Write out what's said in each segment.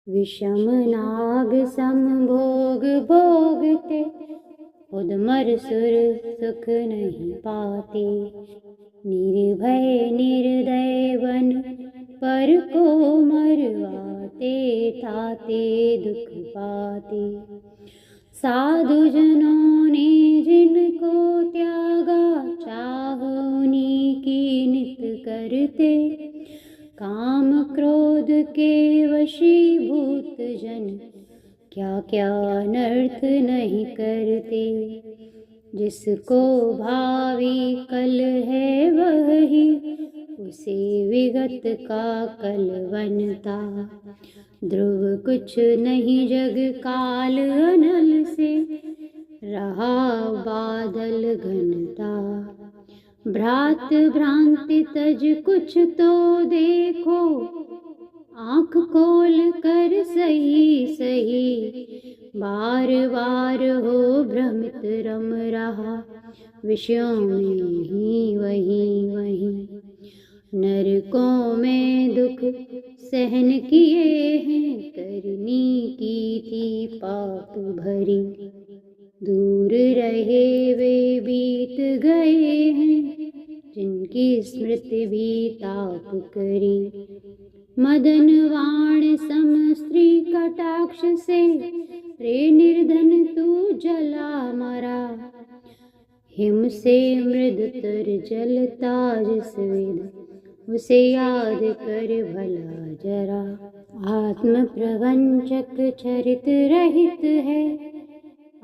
विषम नाग सम भोग भोगते, उदमर सुर सुख नहीं पाते। निर्भय निर्दय बन पर को मरवाते, ताते दुख पाते। साधु जनों ने जिनको त्यागा, चाह उन्हीं की नित करते। काम क्रोध के वशीभूत जन, क्या क्या अनर्थ नहीं करते। जिसको भावी कल है वही, उसे विगत का कल बनता। ध्रुव कुछ नहीं जग काल अनल से, रहा बादल घनता। भ्रात भ्रांति तज कुछ तो देखो, आँख खोल कर सही सही। बार बार हो भ्रमित रम रहा, विषयों में ही वही वही। नरकों में दुख सहन किए हैं, करनी की थी पाप भरी। दूर रहे वे बीत गए हैं, जिनकी स्मृति भी ताप करी। मदन वाण सम स्त्री कटाक्ष से, रे निर्धन तू जला मरा। हिम से मृदुतर जलता जिस विद, उसे याद कर भला जरा। आत्म प्रवंचक चरित रहित है,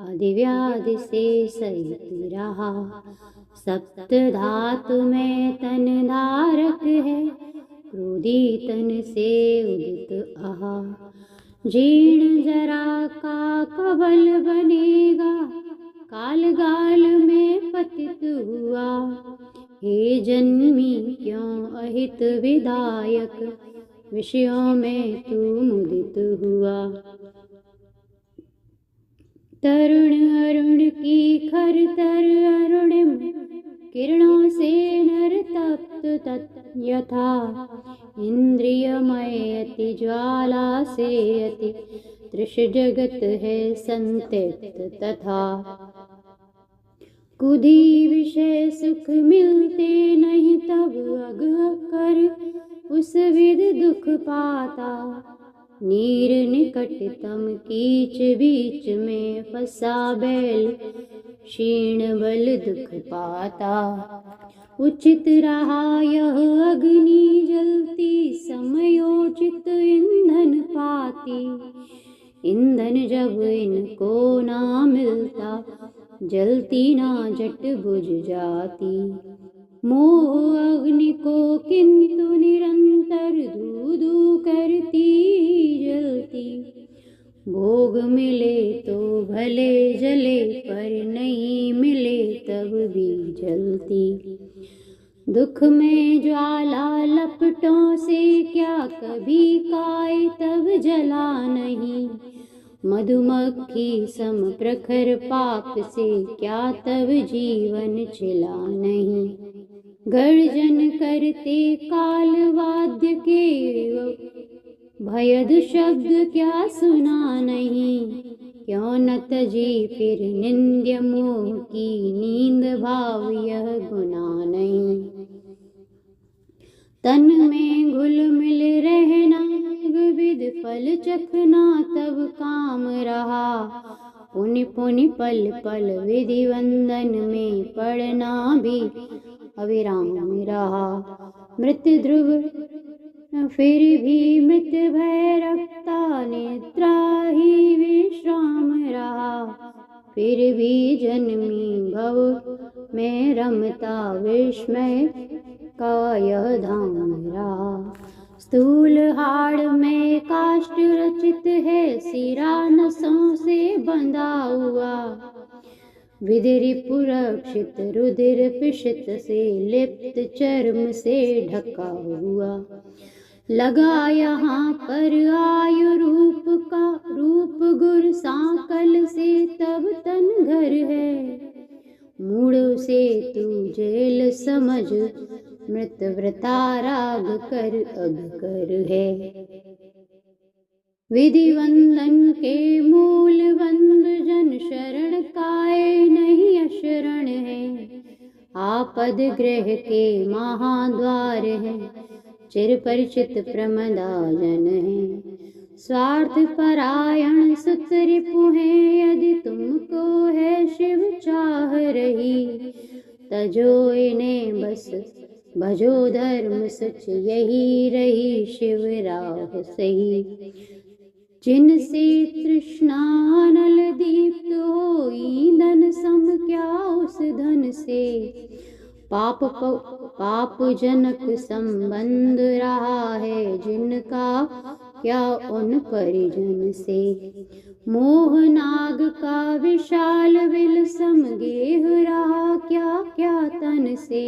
आदि व्याधि से सहित रहा। सप्त धातु में तन धारक है, क्रोधी तन से उदित आहा। जीर्ण जरा का कबल बनेगा, काल गाल में पतित हुआ। हे जन्मी क्यों अहित विधायक, विषयों में तू मुदित हुआ। तरुण अरुण की खर तर अरुणिम, किरणों से नर तप्त तत् यथा। इंद्रियमय अति ज्वाला से अति, तृष जगत है संतप्त तथा। कुधी विषय सुख मिलते नहीं, तब अग कर उस विद दुख पाता। नीर निकटतम कीच बीच में फंसा बैल, क्षीण बल दुख पाता। उचित रहा यह अग्नि जलती, समयोचित ईंधन पाती। ईंधन जब इनको ना मिलता, जलती ना जट बुझ जाती। मोह अग्नि को किंतु निरंतर धू धू करती जलती। भोग मिले तो भले जले, पर नहीं मिले तब भी जलती। दुख में ज्वाला लपटों से क्या कभी काय तब जला नहीं। मधुमक्खी सम प्रखर पाप से क्या तब जीवन छिला नहीं। गर्जन करते काल वाद्य के, भयद शब्द क्या सुना नहीं। क्यों न तजी फिर निंद्य मोह की नींद, भाव यह गुनाह नहीं। तन में घुल मिल रहना विद, फल चखना तब काम रहा। पुनि पुनि पल पल विधि वंदन में, पढ़ना भी अविराम रहा। मृत ध्रुव फिर भी मृत भय रखता, निद्रा ही विश्राम रहा। फिर भी जन्मी भव में रमता, विस्मय का यह धाम रहा। स्थूल हाड़ में काष्ठ रचित है, सिरा नसों से बंधा हुआ। विधिरि पुरक्षित रुधिर पिशित से, लिप्त चर्म से ढका हुआ। लगा यहाँ पर आयु रूप का, रूप गुर सांकल से तब तन घर है। मूढ़ से तू जेल समझ, मृत व्रता राग कर अब कर है। विधि वंदन के मूल बंद जन शरण काय नहीं अशरण है। आपद ग्रह के महाद्वार है, चिर परिचित प्रमदाजन है। स्वार्थ परायण सुत रिपु है, यदि तुमको है शिव चाह रही। तजो इन्हें बस भजो धर्म सच, यही रही शिव राह सही। जिनसे तृष्णा नल दीप्त होई, धन सम क्या उस धन से। पाप जनक संबंध रहा है, जिनका क्या उन परिजन से। मोह नाग का विशाल विल सम, गेह रहा क्या क्या तन से।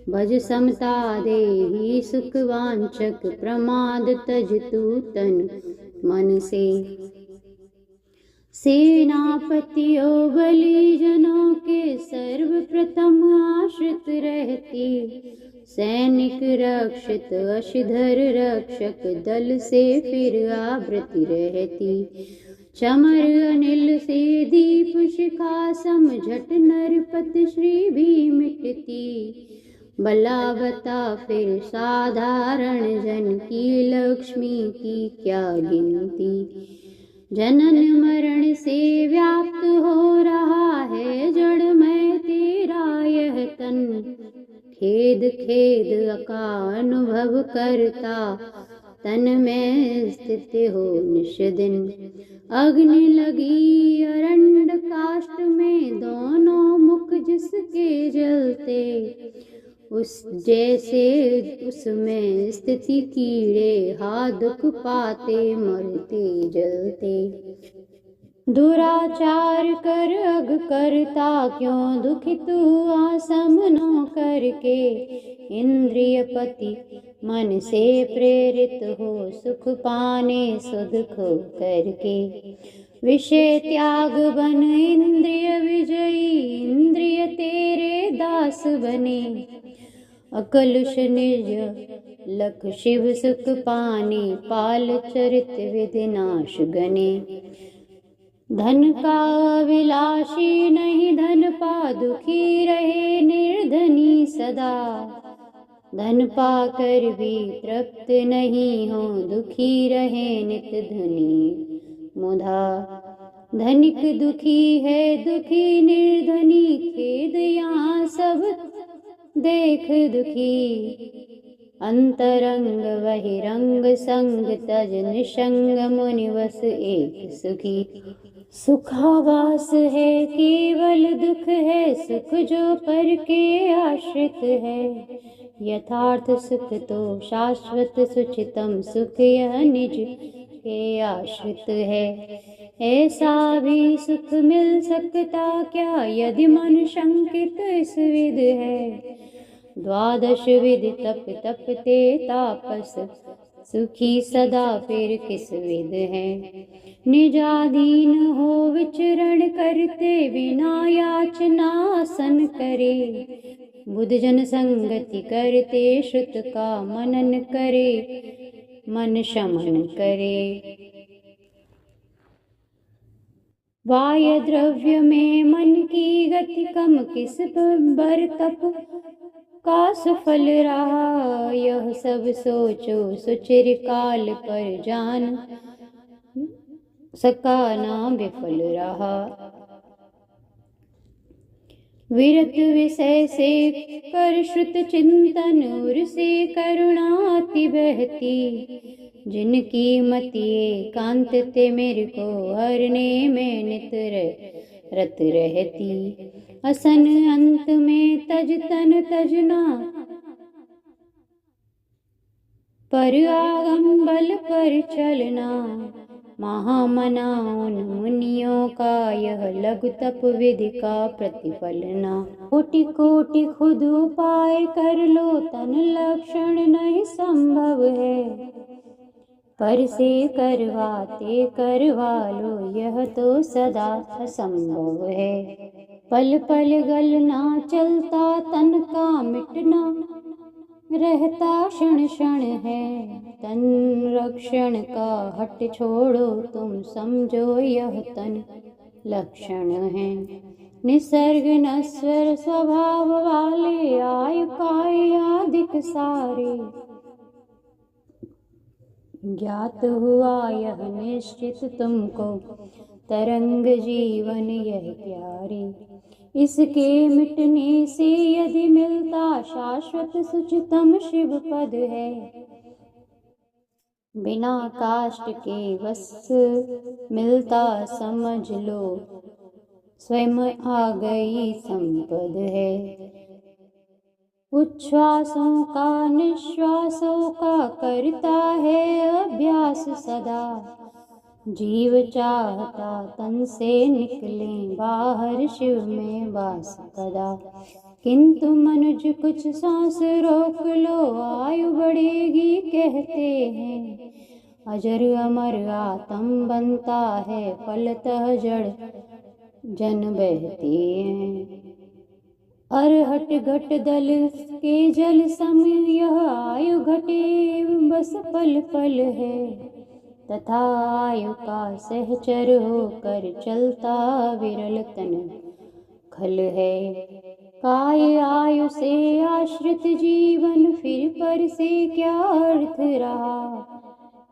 भज समता देहि सुख वांचक, प्रमाद तज तू तन मन से। सेनापतियों बलिजनों के सर्वप्रथम आश्रित रहती। सैनिक रक्षित अशिधर रक्षक, दल से फिर आवृति रहती। चमर अनिल से दीप शिखा सम, झट नरपत श्री भी मिटती। बलावता फिर साधारण जन की, लक्ष्मी की क्या गिनती। जनन मरण से व्याप्त हो रहा है, जड़ में तेरा यह तन। खेद खेद का अनुभव करता, तन में स्थित हो निश दिन। अग्नि लगी अरंड काष्ठ में, दोनों मुख जिसके जलते। उस जैसे उसमें स्थिति कीड़े, हा दुख पाते मरते जलते। दुराचार कर अग करता, क्यों दुखित हुआ समनो करके। इंद्रिय पति मन से प्रेरित हो, सुख पाने सुदुख करके। विषय त्याग बन इंद्रिय विजयी, इंद्रिय तेरे दास बने। अकलुष निज लख शिव सुख पाने, पाल चरित विधि नाश गने। धन का अभिलाषी नहीं धन पा, दुखी रहे निर्धनी सदा। धन पाकर भी तृप्त नहीं हो, दुखी रहे नित धनी मुधा। धनिक दुखी है दुखी निर्धनी, खेद यहाँ सब देख दुखी। अंतरंग बहिरंग संग, तज निसंग मुनिवस एक सुखी। सुखावास है केवल दुख है, सुख जो पर के आश्रित है। यथार्थ सुख तो शाश्वत सुचितम, सुख यह निज के आश्रित है। ऐसा भी सुख मिल सकता क्या, यदि मन शंकित इस विध है। द्वादश विधि तप तपते तापस, सुखी सदा फिर किस विध है। निजाधीन हो विचरण करते, बिना याचना आसन करे। बुद्ध जन संगति करते, श्रुत का मनन करे, मन शमन करे। वाय द्रव्य में मन की गति कम, किस बर तप का सफल रहा। यह सब सोचो सुचिर काल पर, जान सका ना विफल रहा। विरत विषय से कर श्रुत चिंतन, उर से करुणा अति बहती। जिनकी मति एकांत ते मेरे को, हरने में नित रत रहती। असन अंत में तज तन तजना, पर आगम बल पर चलना। महामना उन मुनियों का, यह लघु तप विधि का प्रतिफलना। कोटि कोटि खुद उपाय कर लो, तन लक्षण नहीं संभव है। पर से करवाते करवा लो, यह तो सदा असंभव है। पल पल गलना चलता तन का मिटना, रहता क्षण क्षण है। तन रक्षण का हट छोड़ो, तुम समझो यह तन लक्षण है। निसर्ग नश्वर स्वभाव वाले, आयु काय आदिक सारे। ज्ञात हुआ यह निश्चित तुमको, तरंग जीवन यह प्यारे। इसके मिटने से यदि मिलता, शाश्वत सुचतम शिव पद है। बिना काष्ठ के वस मिलता, समझ लो स्वयं आ गई संपद है। उच्छ्वासों का निश्वासों का करता है अभ्यास सदा। जीव चाहता तन से निकले बाहर, शिव में वास कदा। किंतु मनुज कुछ सांस रोक लो, आयु बढ़ेगी कहते हैं। अजर अमर आत्म बनता है, फलतः जड़ जन बहते हैं। अरहट घट दल के जल सम, यह आयु घटे बस पल पल है। तथा आयु का सहचर होकर चलता, विरल तन खल है। काय आयु से आश्रित जीवन, फिर पर से क्या अर्थ रहा।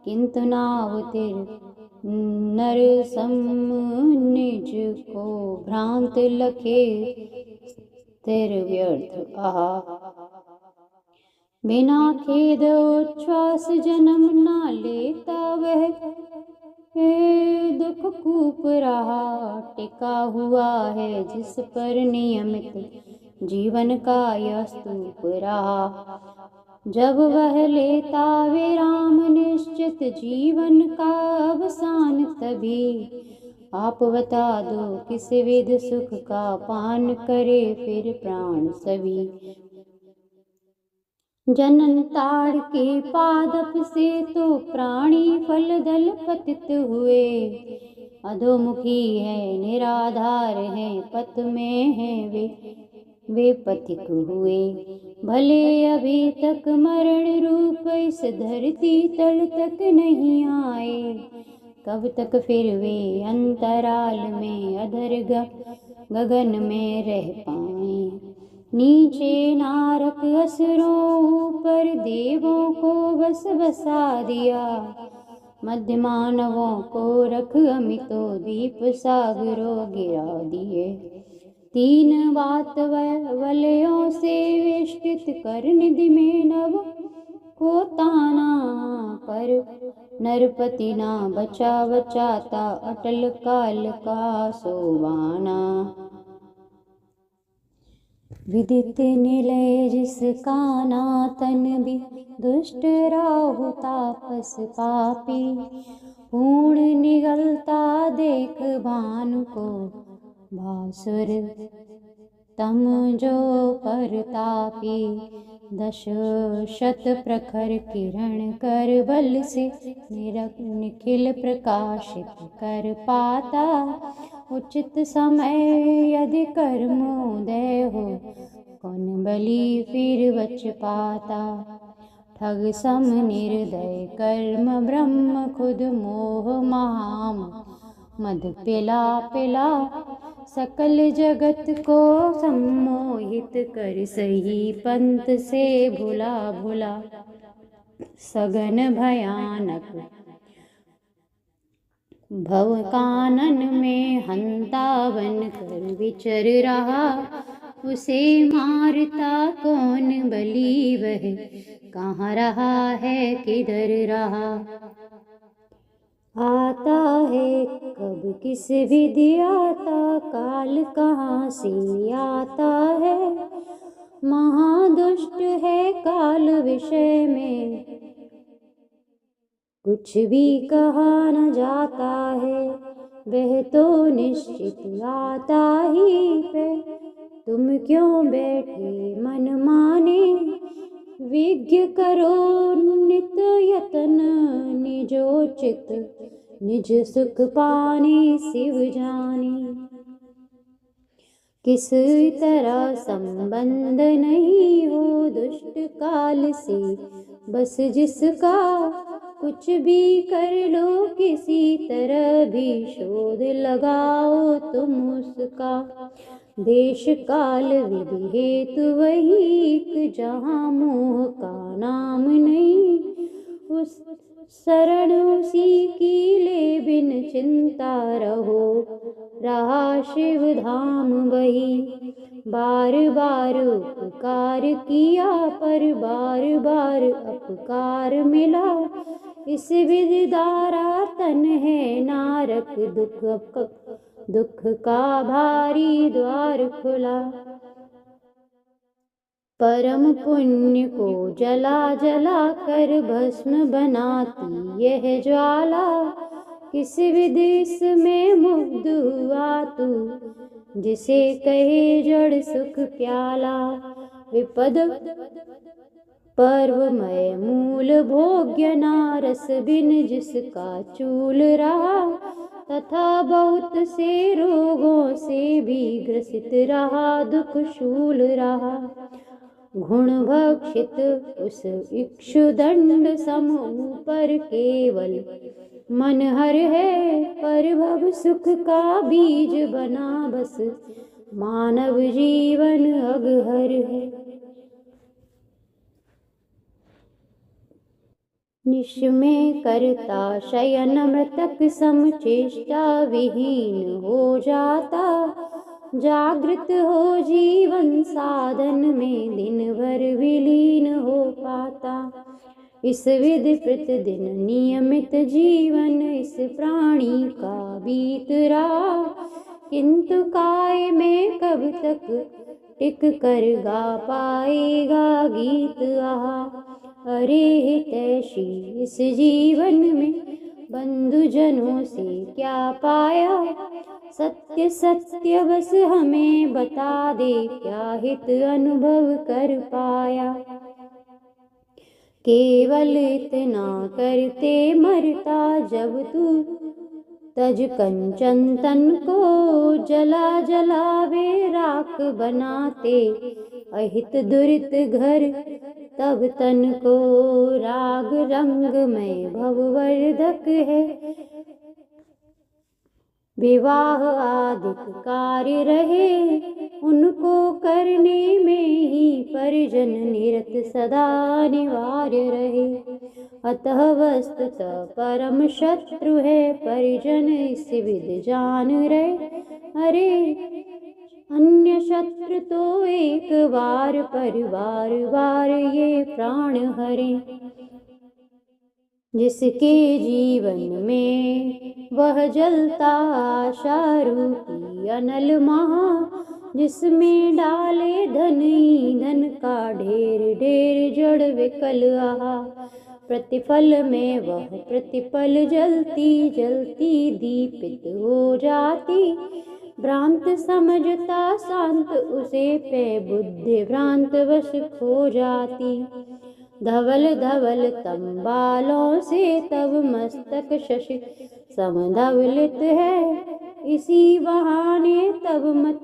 किंतु नावतिर नर सम, निज को भ्रांत लखे स्थिर व्यर्थ आहा। बिना खेद उच्छ्वास जन्म ना लेता, वह दुख कूप रहा। टिका हुआ है जिस पर नियमित जीवन का यह स्तूप रहा। जब वह लेता विराम निश्चित, जीवन का अवसान तभी। आप बता दो किस विध सुख का पान करे फिर प्राण सभी। जनन ताड़ के पादप से तो प्राणी फल दल पतित हुए। अधोमुखी है निराधार है, पथ में है वे पथिक हुए। भले अभी तक मरण रूप इस धरती तल तक नहीं आए, कब तक फिर वे अंतराल में अधर गगन में रह पाए। नीचे नारक असुरों, ऊपर देवों को बस बसा दिया। मध्य मानवों को रख अमितो दीप सागरों गिरा दिए। तीन बात वलयों से वेष्टित कर निधि में नभ को ताना। पर नरपति ना बचा बचाता, अटल काल का सोबाना। विदित निलय जिसका नातन भी, दुष्ट राहु तापस पापी। पूर्ण निगलता देख भानु को, भासुर तम जो परतापी। दश शत प्रखर किरण कर बल से, निखिल प्रकाशित कर पाता। उचित समय यदि कर्मोदय हो, कौन बलि फिर बच पाता। ठग सम निर्दय कर्म ब्रह्म, खुद मोह महाम मद पिला पिला। सकल जगत को सम्मोहित कर, सही पंथ से भुला भुला। सघन भयानक भव कानन में, हंता बन कर विचर रहा। उसे मारता कौन बलि, वह कहाँ रहा है किधर रहा। आता है कब किस विधि आता, काल कहाँ से आता है। महादुष्ट है काल विषय में, कुछ भी कहा न जाता है। वह तो निश्चित आता ही पे, तुम क्यों बैठे मन माने। विज्ञ करो नित यतन, निजोचित निज सुख पाने शिव जाने। किस तरह संबंध नहीं हो दुष्ट काल से, बस जिसका कुछ भी कर लो किसी तरह भी शोध लगाओ तुम उसका। देश काल विधि हेतु वही एक जहाँ मोह का नाम नहीं। उस शरण उसी की ले बिन चिंता रहो रहा शिव धाम वही। बार बार उपकार किया पर बार बार अपकार मिला। इस विधि द्वारा तन है नारक दुख का भारी द्वार खुला। परम पुण्य को जला जला कर भस्म बनाती यह ज्वाला। किस विधि में मुग्ध हुआ तू जिसे कहे जड़ सुख प्याला। विपद पर्वमय मूल भोग्य नारस बिन जिसका चूल रहा। तथा बहुत से रोगों से भी ग्रसित रहा दुख शूल रहा। गुण भक्षित उस इक्षुदंड सम ऊपर केवल मन हर है। पर भव सुख का बीज बना बस मानव जीवन अगहर है। निश में करता शयन मृतक सम चेष्टा विहीन हो जाता। जागृत हो जीवन साधन में दिन भर विलीन हो पाता। इस विधि प्रतिदिन नियमित जीवन इस प्राणी का बीत रहा। किंतु काय में कब तक टिक कर गा पाएगा गीत आहा। अरे हितैषी इस जीवन में बंधुजनों से क्या पाया। सत्य सत्य बस हमें बता दे क्या हित अनुभव कर पाया। केवल इतना करते मरता जब तू तज कंचन तन को जला जलावे राख बनाते अहित दुरित घर तब तन को। राग रंग में भववर्धक है विवाह आदिक कार्य रहे। उनको करने में ही परिजन निरत सदा अनिवार्य रहे। अतः वस्तुतः परम शत्रु है परिजन इस विधि जान रहे। अरे अन्य शत्रु तो एक बार परिवार बार ये प्राण हरे। जिसके जीवन में वह जलता आशा रूपी अनल महा। जिसमें डाले धन ईंधन का ढेर ढेर जड़ विकल आहा। प्रतिफल में वह प्रतिपल जलती जलती दीपित हो जाती। भ्रांत समझता शांत उसे पे बुद्धि भ्रांत वश खो जाती। धवल धवल तंबालों से तब मस्तक शशि समधवलित है। इसी बहाने तब मत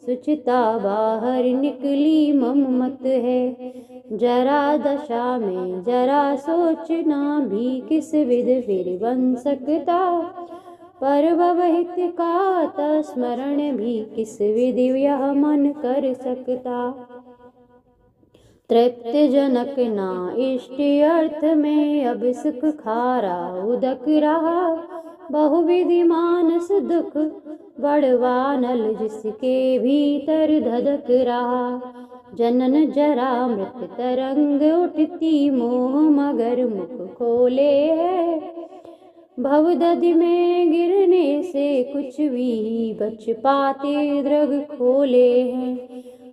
सुचिता बाहर निकली मम मत है। जरा दशा में जरा सोचना भी किस विधि फिर बन सकता। पर भवहित का स्मरण भी किस विधि यह मन कर सकता। तृप्त जनक ना इष्ट अर्थ में अब सुख खारा उदक रहा। बहुविधि मानस दुख बड़वानल जिसके भीतर धधक रहा। जनन जरा मृत तरंग उठती मोह मगर मुख खोले है। भवदधि में गिरने से कुछ भी बच पाते दृग खोले हैं।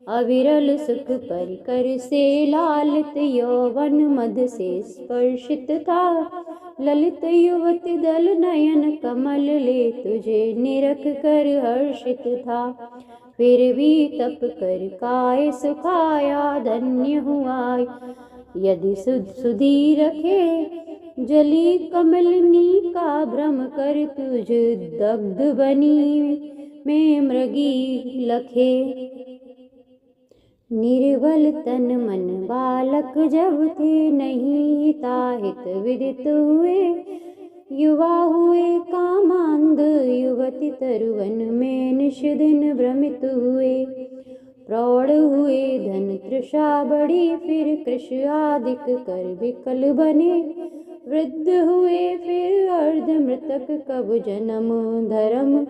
अविरल सुख परिकर से लालित यौवन मद से स्पर्शित था। ललित युवती दल नयन कमल ले तुझे निरख कर हर्षित था। फिर भी तप कर काय सुखाया धन्य हुआ यदि सुधी रखे। जली कमलनी का भ्रम कर तुझ दग्ध बनी में मृगी लखे। निर्बल तन मन बालक जब थे, नहीं हिताहित विदित हुए। युवा हुए कामांध, युवती तरुवन में निश दिन भ्रमित हुए। प्रौढ़ हुए धन तृषा बढ़ी, फिर कृष आदिक कर विकल बने। वृद्ध हुए फिर अर्ध मृतक, कब जन्म धर्म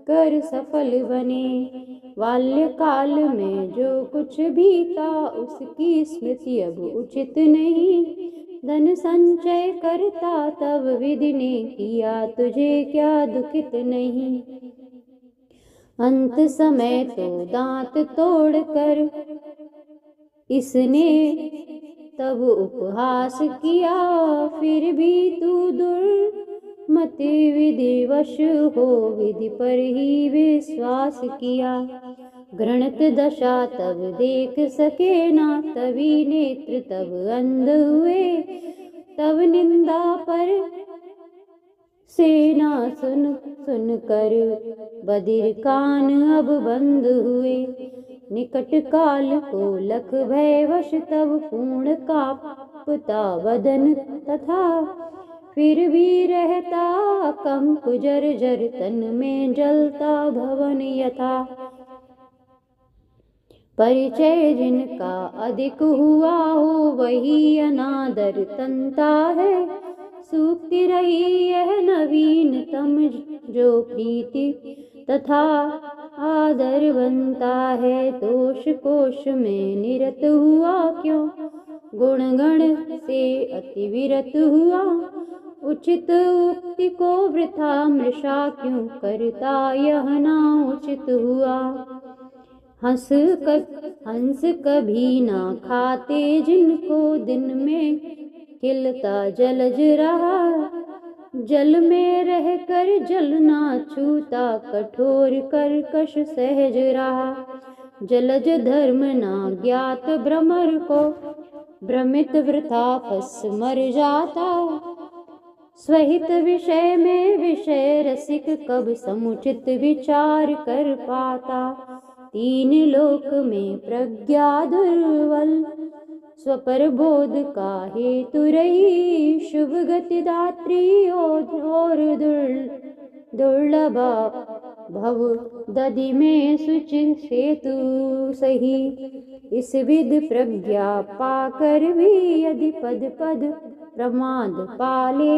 कर सफल बने। बाल्यकाल में जो कुछ भी था, उसकी स्मृति अब उचित नहीं। धन संचय करता तब विधि ने किया, तुझे क्या दुखित नहीं। अंत समय तो दांत तोड़ कर इसने तब उपहास किया, फिर भी तू दुर्मति विधिवश हो, विधि पर ही विश्वास किया। घृणित दशा तब देख सके ना, तभी नेत्र तब अंध हुए। तब निंदा पर सेना सुन सुन कर बधिर कान अब बंद हुए। निकट काल को लख भयवश, तब पूर्ण कांपता बदन तथा। फिर भी रहता कंप जर्जर, तन में जलता भवन यथा। परिचय जिनका अधिक हुआ हो, वही अनादर तनता है। सूखती रही यह नवीनतम जो प्रीति तथा आदर बनता है। दोष कोश में निरत हुआ क्यों, गुण गण से अति विरत हुआ। उचित उक्ति को वृथा मृषा क्यों करता, यह ना उचित हुआ। हंस कभी ना खाते, जिनको दिन में खिलता जलज रहा। जल में रह कर जल ना छूता, कठोर कर्कश सहज रहा। जलज धर्म ना ज्ञात भ्रमर को, भ्रमित वृथा फंस मर जाता। स्वहित विषय में विषय रसिक, कब समुचित विचार कर पाता। तीन लोक में प्रज्ञा दुर्बल, स्वपर बोध का हेतु रही। शुभ गति दात्री और दुर्लभा, भव दधि में सुच सेतु सही। इस विध प्रज्ञा पाकर भी, यदि पद पद प्रमाद पाले।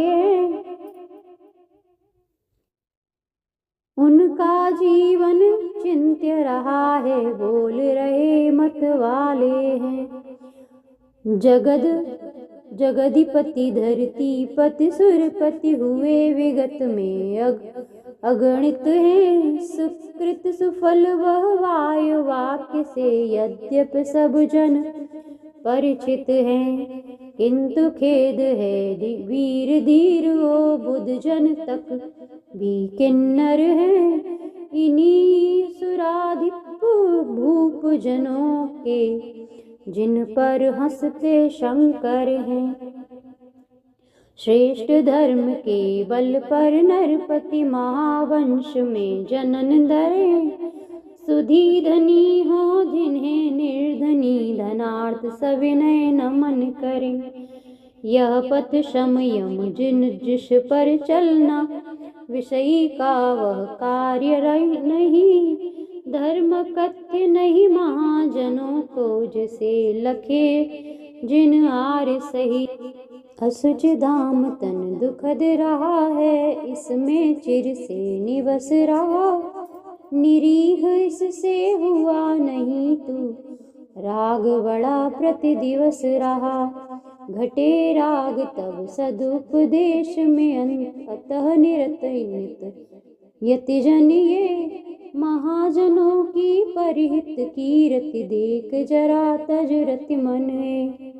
उनका जीवन चिंत्य रहा है, बोल रहे मत वाले हैं। जगदिपति धरती पति सुरपति हुए, विगत में अगणित हैं। सुकृत सुफल वह वायु वाक्य से, यद्यपि सब जन परिचित हैं। किंतु खेद है वीर धीर ओ, बुद्ध जन तक भी किन्नर हैं। इन्हीं सुराधिप भूप जनों के, जिन पर हंसते शंकर हैं। श्रेष्ठ धर्म के बल पर नरपति, महावंश में जनन धरे। सुधी धनी हो जिन्हें निर्धनी, धनार्थ सविनय नमन करें। यह पथ शम यम जिस पर चलना, विषयी का वह कार्य नहीं। धर्म कथ्य नहीं महाजनों को, जिसे लखे जिन आर्य सही। असुच धाम तन दुखद रहा है, इसमें चिर से निवस रहा। निरीह इससे हुआ नहीं तू, राग बड़ा प्रति दिवस रहा। घटे राग तब सदुपदेश में, अतः निरत यति जन ये। महाजनों की परिहित कीरति, देख जरा तज रति मन है।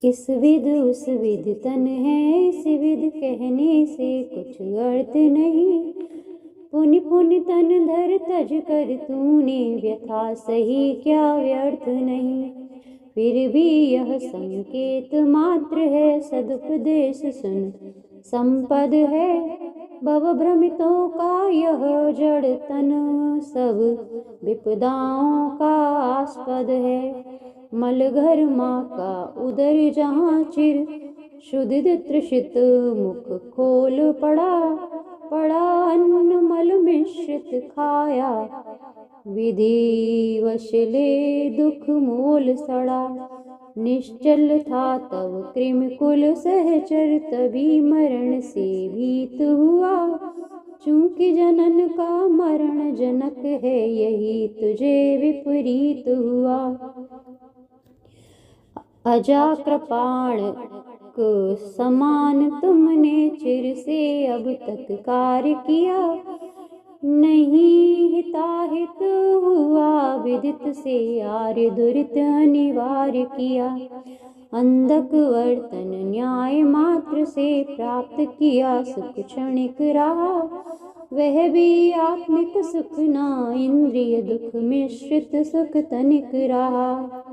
इस विध उस विध तन है, इस विध कहने से कुछ अर्थ नहीं। पुनि पुनि तन धर तज कर तूने, व्यथा सही क्या व्यर्थ नहीं। फिर भी यह संकेत मात्र है, सदुपदेश सुन संपद है। भव भ्रमितों का यह जड़ तन सब विपदाओं का आस्पद है। मल घर माँ का उदर जहाँ चिर शुद्ध तृषित मुख खोल पड़ा, पड़ा अन्न मल मिश्रित खाया, विधि वशले दुख मोल सड़ा। निश्चल था तब कृमिकुल सहचर, तभी मरण से भीत हुआ। चूंकि जनन का मरण जनक है, यही तुझे विपरीत हुआ। अजा कृपाण को समान तुमने चिर से अब तक कार्य किया, नहीं हिताहित हुआ विदित से आर्य दुरित अनिवार्य किया। अंधक वर्तन न्याय मात्र से प्राप्त किया, सुख क्षणिक रहा वह भी आत्मिक सुख ना, इंद्रिय दुख मिश्रित सुख तनिक रहा।